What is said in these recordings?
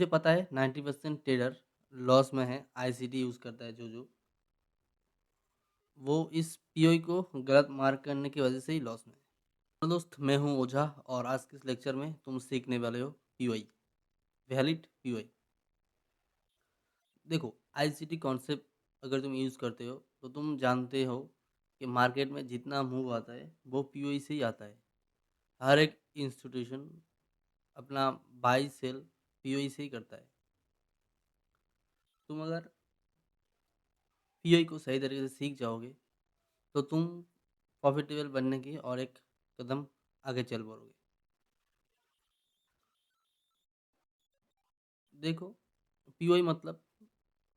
मुझे पता है 90% ट्रेडर लॉस में है। आईसीटी यूज़ करता है जो वो इस पीओई को गलत मार्क करने की वजह से ही लॉस में है। हेलो दोस्त, मैं हूँ ओझा और आज के इस लेक्चर में तुम सीखने वाले हो पीओई, वैलिड पीओई। देखो, आईसीटी कॉन्सेप्ट अगर तुम यूज़ करते हो तो तुम जानते हो कि मार्केट में जितना मूव आता है वो पीओई से ही आता है। हर एक इंस्टीट्यूशन अपना बाई सेल पीओई से ही करता है। तुम अगर पीओई को सही तरीके से सीख जाओगे तो तुम प्रॉफिटेबल बनने की और एक कदम आगे चल पड़ोगे। देखो, पीओई मतलब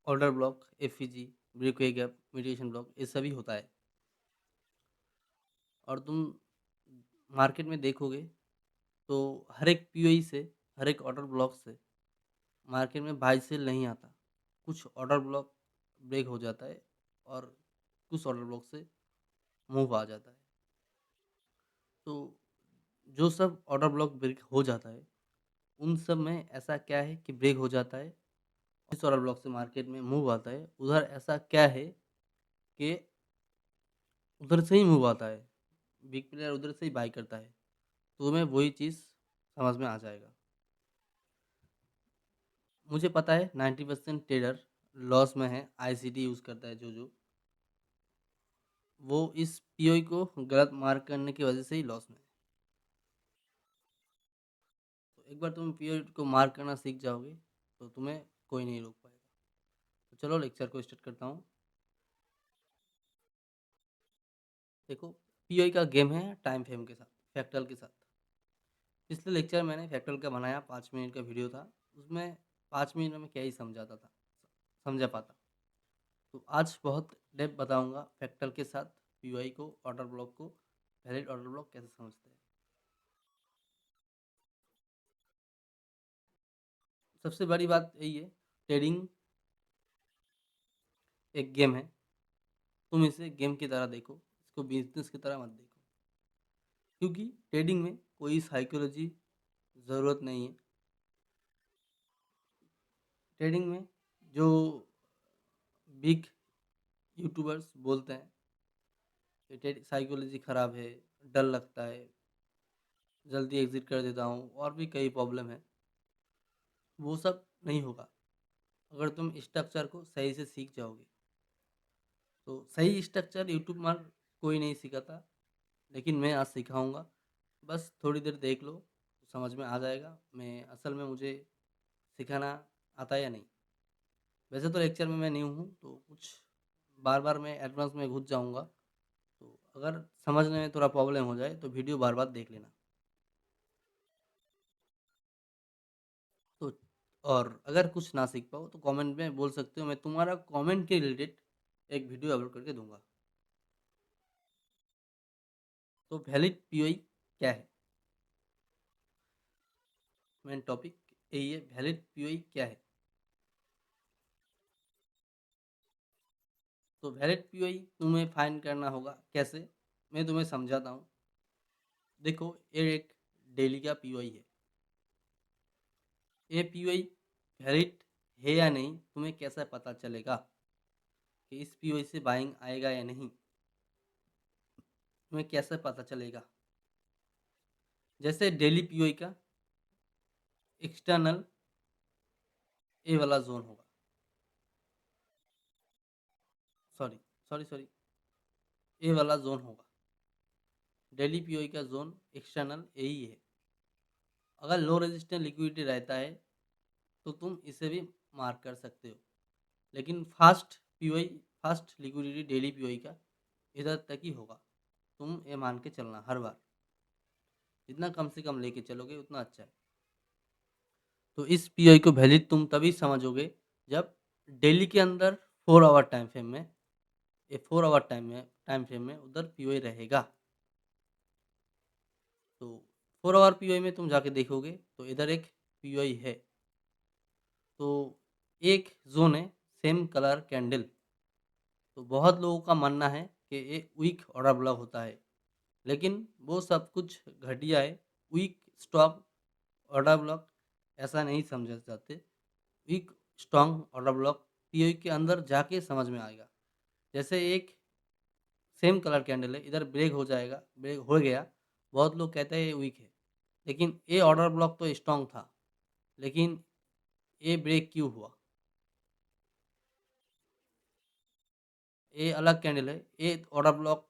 order block, FEG, breakaway gap, mediation block, ये सभी होता है। और तुम मार्केट में देखोगे तो हर एक पीओई से, हर एक ऑर्डर ब्लॉक से मार्केट में बाय सेल नहीं आता। कुछ ऑर्डर ब्लॉक ब्रेक हो जाता है और कुछ ऑर्डर ब्लॉक से मूव आ जाता है। तो जो सब ऑर्डर ब्लॉक ब्रेक हो जाता है उन सब में ऐसा क्या है कि ब्रेक हो जाता है। जिस ऑर्डर ब्लॉक से मार्केट में मूव आता है उधर ऐसा क्या है कि उधर से ही मूव आता है, बिग प्लेयर उधर से ही बाय करता है। तो तुम्हें वही चीज़ समझ में आ जाएगा। मुझे पता है 90% ट्रेडर लॉस में है। आईसीटी यूज़ करता है जो वो इस पीओई को गलत मार्क करने की वजह से ही लॉस में है। तो एक बार तुम पीओई को मार्क करना सीख जाओगे तो तुम्हें कोई नहीं रोक पाएगा। तो चलो लेक्चर को स्टार्ट करता हूँ। देखो, पीओई का गेम है टाइम फ्रेम के साथ, फ्रैक्टल के साथ। पिछले लेक्चर मैंने फ्रैक्टल का बनाया, 5 मिनट का वीडियो था। उसमें 5 मिनट में क्या ही समझाता था, समझा पाता। तो आज बहुत डेप बताऊंगा फ्रैक्टल के साथ पीओई को, ऑर्डर ब्लॉक को, वैलिड ऑर्डर ब्लॉक कैसे समझते हैं। सबसे बड़ी बात यही है, ट्रेडिंग एक गेम है। तुम इसे गेम की तरह देखो, इसको बिजनेस की तरह मत देखो। क्योंकि ट्रेडिंग में कोई साइकोलॉजी ज़रूरत नहीं है। ट्रेडिंग में जो बिग यूट्यूबर्स बोलते हैं कि साइकोलॉजी ख़राब है, डर लगता है, जल्दी एग्जिट कर देता हूँ, और भी कई प्रॉब्लम है, वो सब नहीं होगा अगर तुम स्ट्रक्चर को सही से सीख जाओगे। तो सही स्ट्रक्चर यूट्यूब पर कोई नहीं सिखाता, लेकिन मैं आज सिखाऊंगा। बस थोड़ी देर देख लो तो समझ में आ जाएगा मैं असल में मुझे सिखाना आता है या नहीं। वैसे तो लेक्चर में मैं न्यू हूँ तो कुछ बार बार मैं एडवांस में घुस जाऊँगा। तो अगर समझने में थोड़ा प्रॉब्लम हो जाए तो वीडियो बार बार देख लेना। तो और अगर कुछ ना सीख पाओ तो कमेंट में बोल सकते हो, मैं तुम्हारा कमेंट के रिलेटेड एक वीडियो अपलोड करके दूंगा। तो वैलिड पीओई क्या है, मेन टॉपिक यही है, वैलिड पीओई क्या है। तो वैलिड पीओई तुम्हें फाइंड करना होगा कैसे, मैं तुम्हें समझाता हूँ। देखो, ये एक डेली का पीओई है। ये पीओई वैलिड है या नहीं तुम्हें कैसे पता चलेगा कि इस पीओई से बाइंग आएगा या नहीं, तुम्हें कैसे पता चलेगा। जैसे डेली पीओई का एक्सटर्नल ए वाला जोन होगा, सॉरी सॉरी सॉरी, ए वाला जोन होगा। डेली पीओई का जोन एक्सटर्नल यही है। अगर लो रेजिस्टेंस लिक्विडिटी रहता है तो तुम इसे भी मार्क कर सकते हो। लेकिन fast PoE, fast liquidity daily PoE का इधर तक ही होगा। तुम ये मान के चलना हर बार, जितना कम से कम लेके चलोगे उतना अच्छा है। तो इस पीओई को वैलिड तुम तभी समझोगे जब डेली के अंदर 4 आवर टाइम फ्रेम में, ये 4 आवर टाइम फ्रेम में उधर पीओई रहेगा। तो 4 आवर पीओई में तुम जाके देखोगे तो इधर एक पीओई है। तो एक जोन है सेम कलर कैंडल। तो बहुत लोगों का मानना है कि ये वीक ऑर्डर ब्लॉक होता है, लेकिन वो सब कुछ घटिया है। वीक स्टॉप ऑर्डर ब्लॉक ऐसा नहीं समझे जाते। Weak strong order block POE के अंदर जाके समझ में आएगा। जैसे एक सेम कलर कैंडल है, इधर ब्रेक हो जाएगा, ब्रेक हो गया, बहुत लोग कहते हैं ये वीक है, लेकिन ये ऑर्डर ब्लॉक तो स्ट्रॉन्ग था, लेकिन ये ब्रेक क्यों हुआ? ये अलग कैंडल है, ये ऑर्डर ब्लॉक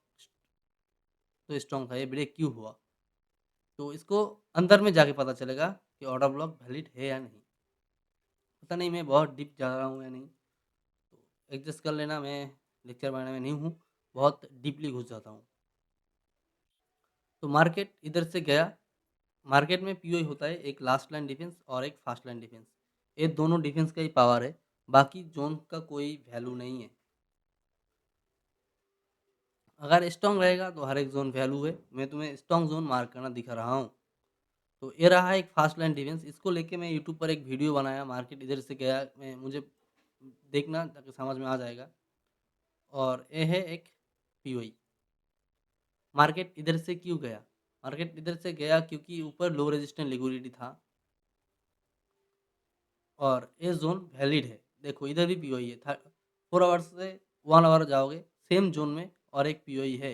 तो स्ट्रॉन्ग था, ये ब्रेक क्यों हुआ? तो इसको अंदर में जाके पता चलेगा कि ऑर्डर ब्लॉक वैलिड है या नहीं। पता नहीं मैं बहुत डीप जा रहा हूँ या नहीं, तो एडजस्ट कर लेना, मैं लेक्चर बनाने में नहीं हूँ, बहुत डीपली घुस जाता हूँ। तो मार्केट इधर से गया, मार्केट में पीओई होता है एक लास्ट लाइन डिफेंस और एक फास्ट लाइन डिफेंस, ये दोनों डिफेंस का ही पावर है, बाकी जोन का कोई वैल्यू नहीं है। अगर स्ट्रॉन्ग रहेगा तो हर एक जोन वैल्यू है, मैं तुम्हें स्ट्रॉन्ग जोन मार्क करना दिखा रहा हूँ। तो ये रहा एक फास्ट लाइन डिफेंस, इसको लेके मैं यूट्यूब पर एक वीडियो बनाया, मार्केट इधर से गया, मैं मुझे देखना ताकि समझ में आ जाएगा। और ये है एक पीओई। मार्केट इधर से क्यों गया? मार्केट इधर से गया क्योंकि ऊपर लो रेजिस्टेंट लिक्विडिटी था और ये जोन वैलिड है। देखो इधर भी पीओई है, 4 आवर्स से 1 आवर जाओगे सेम जोन में और एक पीओई है।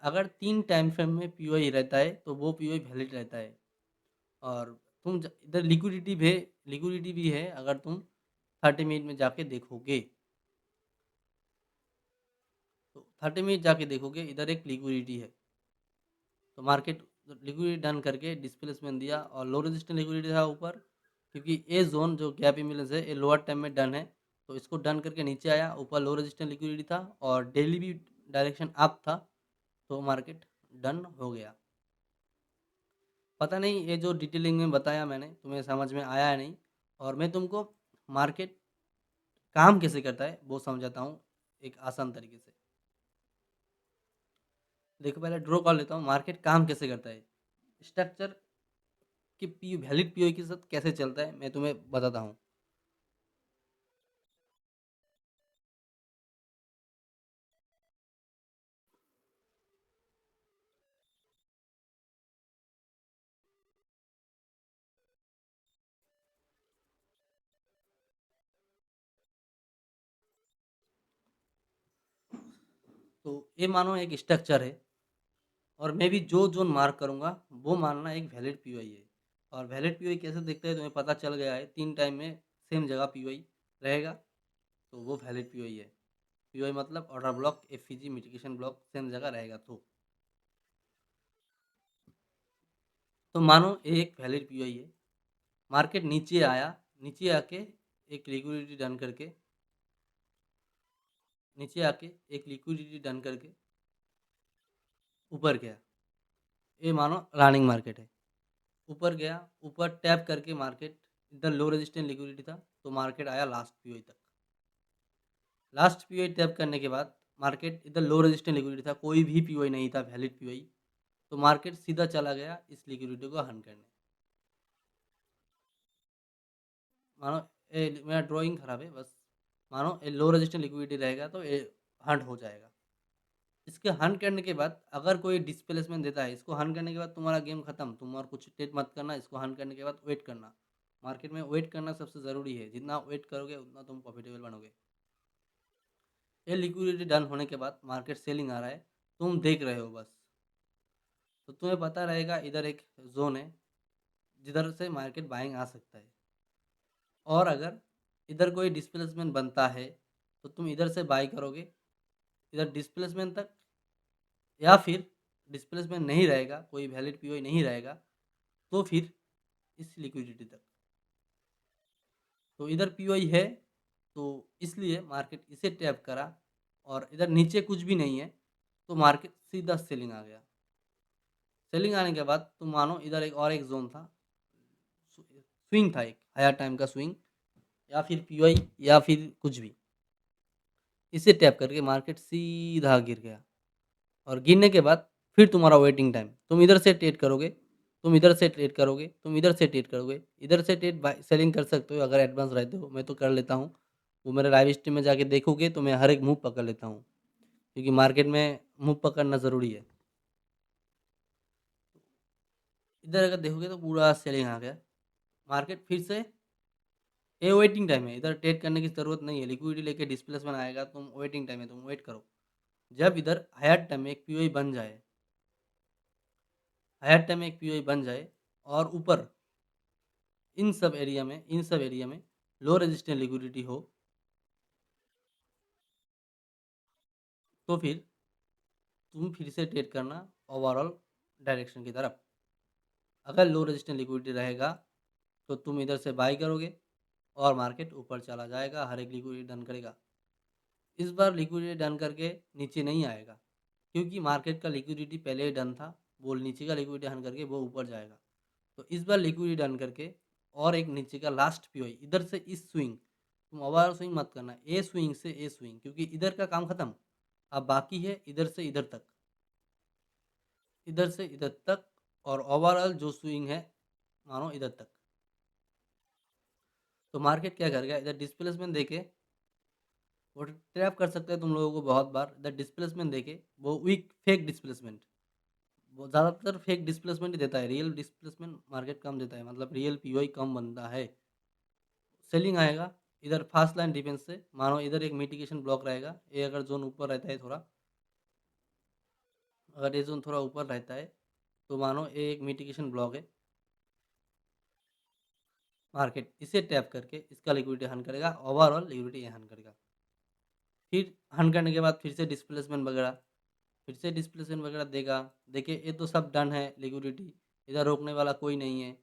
अगर 3 टाइम फ्रेम में पीओई रहता है तो वो पीओई वैलिड रहता है। और इधर लिक्विडिटी भी है, अगर तुम 30 मिनट में जाके देखोगे, तो 30 मिनट जाके देखोगे इधर एक लिक्विडिटी है। तो मार्केट लिक्विडिटी डन करके डिस्प्लेसमेंट दिया और लो रेजिस्टेंट लिक्विडिटी था ऊपर, क्योंकि ये जोन जो गैप इम्बैलेंस है ये लोअर टाइम में डन है, तो इसको डन करके नीचे आया, ऊपर लो रेजिस्टेंट लिक्विडिटी था और डेली भी डायरेक्शन अप था, तो मार्केट डन हो गया। पता नहीं ये जो डिटेलिंग में बताया मैंने तुम्हें समझ में आया है नहीं, और मैं तुमको मार्केट काम कैसे करता है वो समझाता हूँ एक आसान तरीके से। देखो पहले ड्रॉ कर लेता हूँ मार्केट काम कैसे करता है, स्ट्रक्चर कि पी वैलिड पीओई के साथ कैसे चलता है मैं तुम्हें बताता हूँ। तो ये मानो एक स्ट्रक्चर है, और मैं भी जो जोन मार्क करूँगा वो मानना एक वैलिड पीओई है। और वैलिड पीओई कैसे दिखता है तुम्हें पता चल गया है, 3 टाइम में सेम जगह पीओई रहेगा, तो वो वैलिड पीओई है। पीओई मतलब order block, FEG, mitigation block same जगह रहेगा। तो मानो ये एक वैलिड पीओई है, मार्केट नीचे आया, नीचे आके एक लिक्विडिटी डन करके, नीचे आके एक लिक्विडिटी डन करके ऊपर गया, ये मानो रनिंग मार्केट है। ऊपर गया, ऊपर टैप करके मार्केट इधर लो रेजिस्टेंट लिक्विडिटी था, तो मार्केट आया लास्ट पीओई तक। लास्ट पीओई टैप करने के बाद मार्केट इधर लो रेजिस्टेंट लिक्विडिटी था, कोई भी पीओई नहीं था वैलिड पीओई, तो मार्केट सीधा चला गया इस लिक्विडिटी को हन करने। मानो मेरा ड्राइंग खराब है बस, मानो ये लो रेजिस्टेंट लिक्विडिटी रहेगा तो ये हंट हो जाएगा। इसके हन करने के बाद अगर कोई डिस्प्लेसमेंट देता है, इसको हन करने के बाद तुम्हारा गेम खत्म, तुम और कुछ ट्रेड मत करना, इसको हन करने के बाद वेट करना। मार्केट में वेट करना सबसे ज़रूरी है, जितना वेट करोगे उतना तुम प्रॉफिटेबल बनोगे। ये लिक्विडिटी डन होने के बाद मार्केट सेलिंग आ रहा है, तुम देख रहे हो बस, तो तुम्हें पता रहेगा इधर एक जोन है जिधर से मार्केट बाइंग आ सकता है। और अगर इधर कोई डिस्प्लेसमेंट बनता है तो तुम इधर से बाई करोगे इधर डिस्प्लेसमेंट तक, या फिर डिस्प्लेसमेंट नहीं रहेगा, कोई वैलिड पीओई नहीं रहेगा, तो फिर इस लिक्विडिटी तक। तो इधर पीओई है, तो इसलिए मार्केट इसे टैप करा, और इधर नीचे कुछ भी नहीं है, तो मार्केट सीधा सेलिंग आ गया। सेलिंग आने के बाद तुम मानो इधर एक और एक जोन था, स्विंग था, एक हायर टाइम का स्विंग, या फिर पीओई या फिर कुछ भी, इसे टैप करके मार्केट सीधा गिर गया। और गिरने के बाद फिर तुम्हारा वेटिंग टाइम, तुम इधर से ट्रेड करोगे, तुम इधर से ट्रेड करोगे, तुम इधर से ट्रेड करोगे, इधर से ट्रेड बाय सेलिंग कर सकते हो अगर एडवांस रहते हो, मैं तो कर लेता हूँ। वो मेरे लाइव स्ट्रीम में जाके देखोगे तो मैं हर एक मूव पकड़ लेता हूँ, क्योंकि मार्केट में मूव पकड़ना ज़रूरी है। इधर अगर देखोगे तो पूरा सेलिंग आ गया, मार्केट फिर से ये वेटिंग टाइम है, इधर ट्रेड करने की ज़रूरत नहीं है, लिक्विडिटी लेके डिस्प्लेसमेंट आएगा, तुम वेटिंग टाइम है, तुम वेट करो। जब इधर हायर टाइम में एक पीओई बन जाए, हायर टाइम में एक पीओई बन जाए और ऊपर इन सब एरिया में लो रेजिस्टेंस लिक्विडिटी हो, तो फिर तुम फिर से ट्रेड करना ओवरऑल डायरेक्शन की तरफ। अगर लो रेजिस्टेंस लिक्विडिटी रहेगा तो तुम इधर से बाई करोगे और मार्केट ऊपर चला जाएगा, हर एक लिक्विडिटी डन करेगा। इस बार लिक्विडिटी डन करके नीचे नहीं आएगा, क्योंकि मार्केट का लिक्विडिटी पहले ही डन था, वो नीचे का लिक्विडिटी डन करके वो ऊपर जाएगा। तो इस बार लिक्विडिटी डन करके और एक नीचे का लास्ट पीओई इधर से इस स्विंग, तुम ओवरऑल स्विंग मत करना, ए स्विंग से ए स्विंग, क्योंकि इधर का काम खत्म। अब बाकी है इधर से इधर तक, इधर से इधर तक, और ओवरऑल जो स्विंग है मानो इधर तक। तो मार्केट क्या करेगा, इधर डिस्प्लेसमेंट देके वो ट्रैप कर सकते हैं तुम लोगों को बहुत बार, इधर डिस्प्लेसमेंट देके वो वीक फेक डिस्प्लेसमेंट, वो ज़्यादातर फेक डिस्प्लेसमेंट ही देता है, रियल डिस्प्लेसमेंट मार्केट कम देता है, मतलब रियल पीओई कम बनता है। सेलिंग आएगा इधर फास्ट लाइन डिफेंस से, मानो इधर एक मिटिगेशन ब्लॉक रहेगा, ये अगर जोन ऊपर रहता है थोड़ा, अगर ये जोन थोड़ा ऊपर रहता है तो मानो ये एक मिटिगेशन ब्लॉक है। मार्केट इसे टैप करके इसका लिक्विडिटी हन करेगा, ओवरऑल लिक्विडिटी हन करेगा। फिर हन करने के बाद फिर से डिस्प्लेसमेंट वगैरह, फिर से डिस्प्लेसमेंट वगैरह देगा। देखिए ये तो सब डन है लिक्विडिटी, इधर रोकने वाला कोई नहीं है।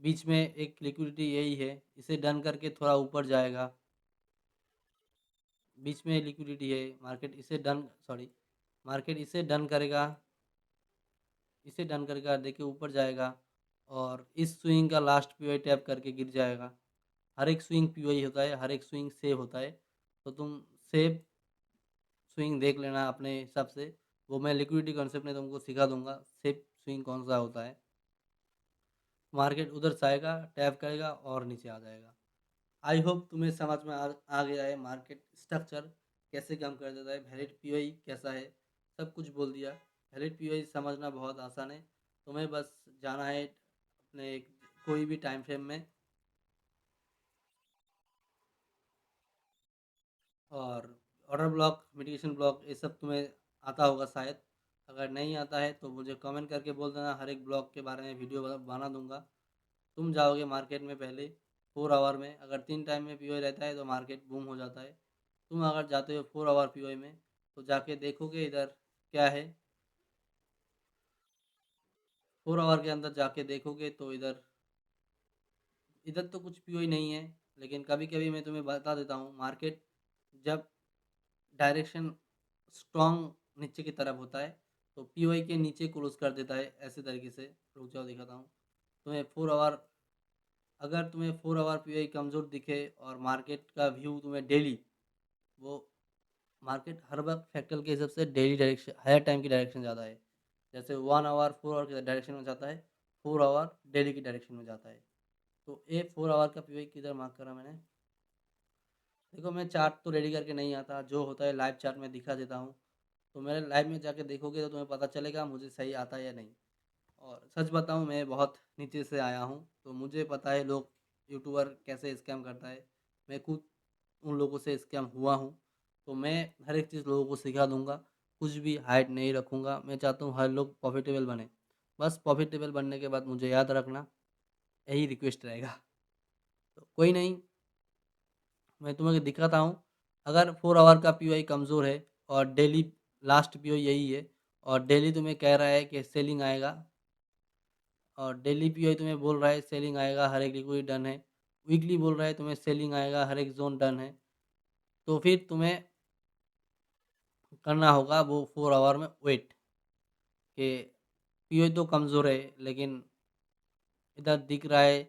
बीच में एक लिक्विडिटी यही है, इसे डन करके थोड़ा ऊपर जाएगा, बीच में लिक्विडिटी है, मार्केट इसे डन सॉरी मार्केट इसे डन करेगा, इसे डन करके देखिए ऊपर जाएगा और इस स्विंग का लास्ट पीओई टैप करके गिर जाएगा। हर एक स्विंग पीओई होता है, हर एक स्विंग सेव होता है, तो तुम सेव स्विंग देख लेना अपने हिसाब से, वो मैं लिक्विडिटी कॉन्सेप्ट में तुमको सिखा दूंगा सेफ स्विंग कौन सा होता है। मार्केट उधर से आएगा, टैप करेगा और नीचे आ जाएगा। आई होप तुम्हें समझ में आ गया है मार्केट स्ट्रक्चर कैसे काम कर देता है, वैलिड पीओई कैसा है, सब कुछ बोल दिया। वैलिड पीओई समझना बहुत आसान है, तुम्हें बस जाना है अपने कोई भी टाइम फ्रेम में, और ऑर्डर ब्लॉक, मिटिगेशन ब्लॉक, ये सब तुम्हें आता होगा शायद। अगर नहीं आता है तो मुझे कमेंट करके बोल देना, हर एक ब्लॉक के बारे में वीडियो बना दूंगा। तुम जाओगे मार्केट में पहले 4 आवर में, अगर 3 टाइम में पीओई रहता है तो मार्केट बूम हो जाता है। तुम अगर जाते हो 4 आवर पीओई में तो जाके देखोगे इधर क्या है, 4 आवर के अंदर जाके देखोगे तो इधर इधर तो कुछ पीओई नहीं है। लेकिन कभी कभी मैं तुम्हें बता देता हूँ, मार्केट जब डायरेक्शन स्ट्रॉन्ग नीचे की तरफ होता है तो पीओई के नीचे क्लोज कर देता है ऐसे तरीके से। रुक जाओ दिखाता हूँ तुम्हें 4 आवर, अगर तुम्हें 4 आवर पीओई कमज़ोर दिखे और मार्केट का व्यू तुम्हें डेली, वो मार्केट हर वक्त फैक्टर के हिसाब से डेली डायरेक्शन हायर टाइम की डायरेक्शन ज़्यादा है, जैसे 1 आवर 4 आवर की डायरेक्शन में जाता है, 4 आवर डेली की डायरेक्शन में जाता है। तो ये 4 आवर का पीओई किधर मार्क करा मैंने, देखो मैं चार्ट तो रेडी करके नहीं आता, जो होता है लाइव चार्ट में दिखा देता हूँ। तो मेरे लाइव में जाके देखोगे तो तुम्हें पता चलेगा मुझे सही आता है या नहीं। और सच बताऊँ मैं बहुत नीचे से आया हूँ, तो मुझे पता है लोग यूट्यूबर कैसे स्कैम करता है। मैं खुद उन लोगों से स्कैम हुआ हूँ, तो मैं हर एक चीज़ लोगों को सिखा दूंगा, कुछ भी हाइड नहीं रखूँगा। मैं चाहता हूँ हर लोग प्रॉफिटेबल बने, बस प्रॉफिटेबल बनने के बाद मुझे याद रखना, यही रिक्वेस्ट रहेगा। तो कोई नहीं, मैं तुम्हें दिखाता हूँ। अगर 4 आवर का पीओई कमज़ोर है और डेली लास्ट पीओई यही है, और डेली तुम्हें कह रहा है कि सेलिंग आएगा, और डेली पीओई तुम्हें बोल रहा है सेलिंग आएगा, हर एक लिक्विड डन है, वीकली बोल रहा है तुम्हें सेलिंग आएगा, हर एक जोन डन है, तो फिर तुम्हें करना होगा वो 4 आवर में वेट, कि पीओई तो कमज़ोर है लेकिन इधर दिख रहा है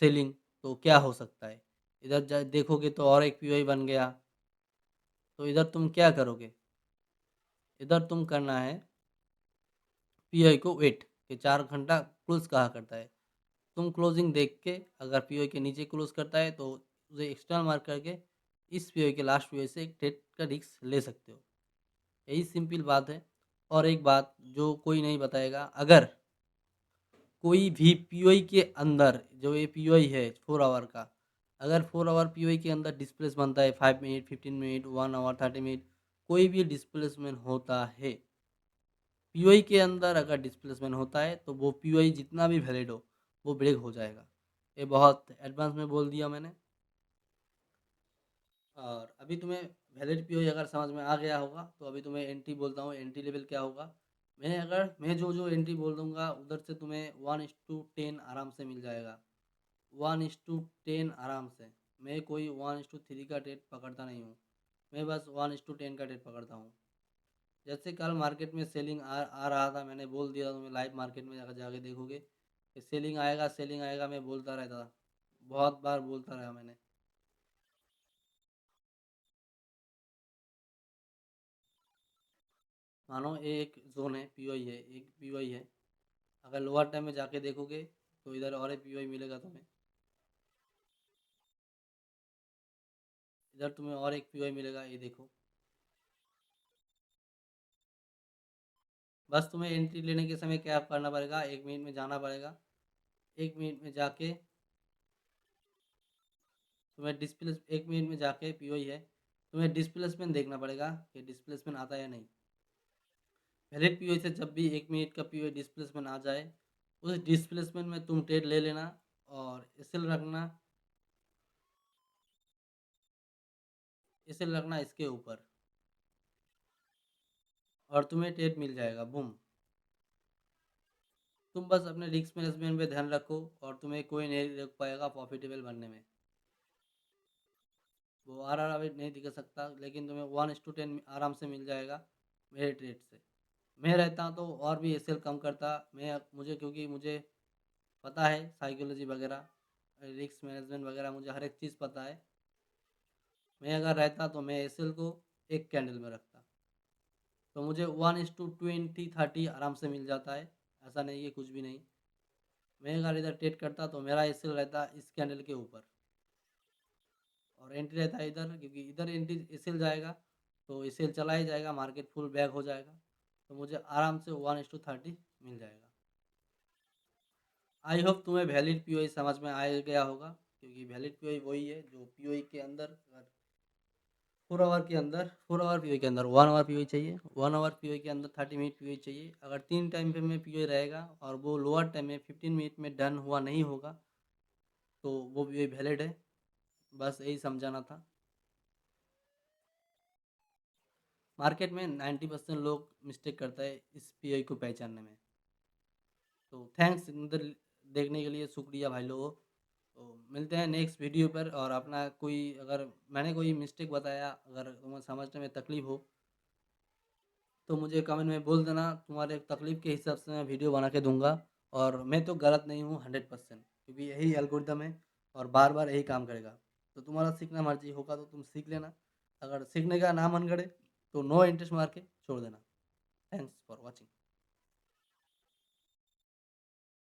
सेलिंग, तो क्या हो सकता है। इधर देखोगे तो और एक पीओई बन गया, तो इधर तुम क्या करोगे, इधर तुम करना है पीओई को वेट, कि 4 घंटा क्लोज कहा करता है। तुम क्लोजिंग देख के अगर पीओई के नीचे क्लोज करता है तो उसे एक्सटर्नल मार्क करके इस पीओई के लास्ट पीओई से एक ट्रेड का रिस्क ले सकते हो, यही सिंपल बात है। और एक बात जो कोई नहीं बताएगा, अगर कोई भी पीओई के अंदर जो ये पीओई है 4 आवर का, अगर 4 आवर पीओई के अंदर डिस्प्लेस बनता है 5 मिनट, 15 मिनट, 1 आवर, 30 मिनट, कोई भी डिस्प्लेसमेंट होता है, पीओई के अंदर अगर डिस्प्लेसमेंट होता है तो वो पीओई जितना भी वैलिड हो, वो ब्रेक हो जाएगा। ये बहुत एडवांस में बोल दिया मैंने। और अभी तुम्हें वैलिड पीओई अगर समझ में आ गया होगा तो अभी तुम्हें एंट्री बोलता हूँ, एंट्री लेवल क्या होगा। मैं जो एंट्री बोल दूंगा उधर से तुम्हें 1:10 आराम से मिल जाएगा, 1:10 आराम से। मैं कोई 1:3 का ट्रेड पकड़ता नहीं हूँ, मैं बस 1:10 का ट्रेड पकड़ता हूँ। जैसे कल मार्केट में सेलिंग आ रहा था, मैंने बोल दिया, तुम्हें लाइव मार्केट में जाकर जाके देखोगे कि सेलिंग आएगा, मैं बोलता रहता था, बहुत बार बोलता रहा मैंने। मानो ये एक जोन है, पीओई है, एक पीओई है। अगर लोअर टाइम में जाके देखोगे तो इधर और एक पीओई मिलेगा तुम्हें, इधर तुम्हें और एक पीओई मिलेगा, ये देखो। बस तुम्हें एंट्री लेने के समय क्या करना पड़ेगा, 1 मिनट में जाना पड़ेगा। 1 मिनट में जाके तुम्हें डिस्प्ले 1 मिनट में जाके पीओई है, तुम्हें डिस्प्लेसमेंट देखना पड़ेगा कि डिस्प्लेसमेंट आता है या नहीं। वैलिड पीओई से जब भी 1 मिनट का पीओई डिस्प्लेसमेंट आ जाए, उस डिस्प्लेसमेंट में तुम ट्रेड ले लेना और इसे रखना इसके ऊपर, और तुम्हें ट्रेड मिल जाएगा, बूम। तुम बस अपने रिस्क मैनेजमेंट पे ध्यान रखो और तुम्हें कोई नहीं रोक पाएगा प्रॉफिटेबल बनने में। वो अभी नहीं दिखा सकता, लेकिन तुम्हें 1:10 आराम से मिल जाएगा मेरे ट्रेड से। मैं रहता तो और भी एसएल कम करता, मैं मुझे क्योंकि मुझे पता है साइकोलॉजी वगैरह, रिस्क मैनेजमेंट वगैरह, मुझे हर एक चीज़ पता है। मैं अगर रहता तो मैं एसएल को एक कैंडल में रखता, तो मुझे 1:20 30 आराम से मिल जाता है। ऐसा नहीं है कुछ भी नहीं। मैं अगर इधर ट्रेड करता तो मेरा एसएल रहता इस कैंडल के ऊपर, और एंट्री रहता है इधर, क्योंकि इधर एंट्री एसएल जाएगा तो एसएल चला ही जाएगा, मार्केट फुल बैक हो जाएगा, तो मुझे आराम से 1:30 मिल जाएगा। आई होप तुम्हें वैलिड पीओई समझ में आ गया होगा, क्योंकि वैलिड पीओई वही है जो पीओई के अंदर 4 आवर पीओई के अंदर 1 आवर पीओई चाहिए, 1 आवर पीओई के अंदर 30 मिनट पीओई चाहिए। अगर 3 टाइम पे में पीओई रहेगा और वो लोअर टाइम में 15 मिनट में डन हुआ नहीं होगा, तो वो पीओई वैलिड है। बस यही समझाना था। मार्केट में 90% लोग मिस्टेक करता है इस पीओई को पहचानने में। तो थैंक्स इधर देखने के लिए, शुक्रिया भाई लोगों। तो मिलते हैं नेक्स्ट वीडियो पर। और अपना कोई, अगर मैंने कोई मिस्टेक बताया, अगर तुम्हें समझने में तकलीफ हो तो मुझे कमेंट में बोल देना, तुम्हारे तकलीफ के हिसाब से मैं वीडियो बना के दूंगा। और मैं तो गलत नहीं हूँ 100%, क्योंकि यही एल्गोरिदम है और बार बार यही काम करेगा। तो तुम्हारा सीखना मर्जी होगा तो तुम सीख लेना, अगर सीखने का ना मन करे तो नो इंटरेस्ट मार के छोड़ देना। Thanks for watching.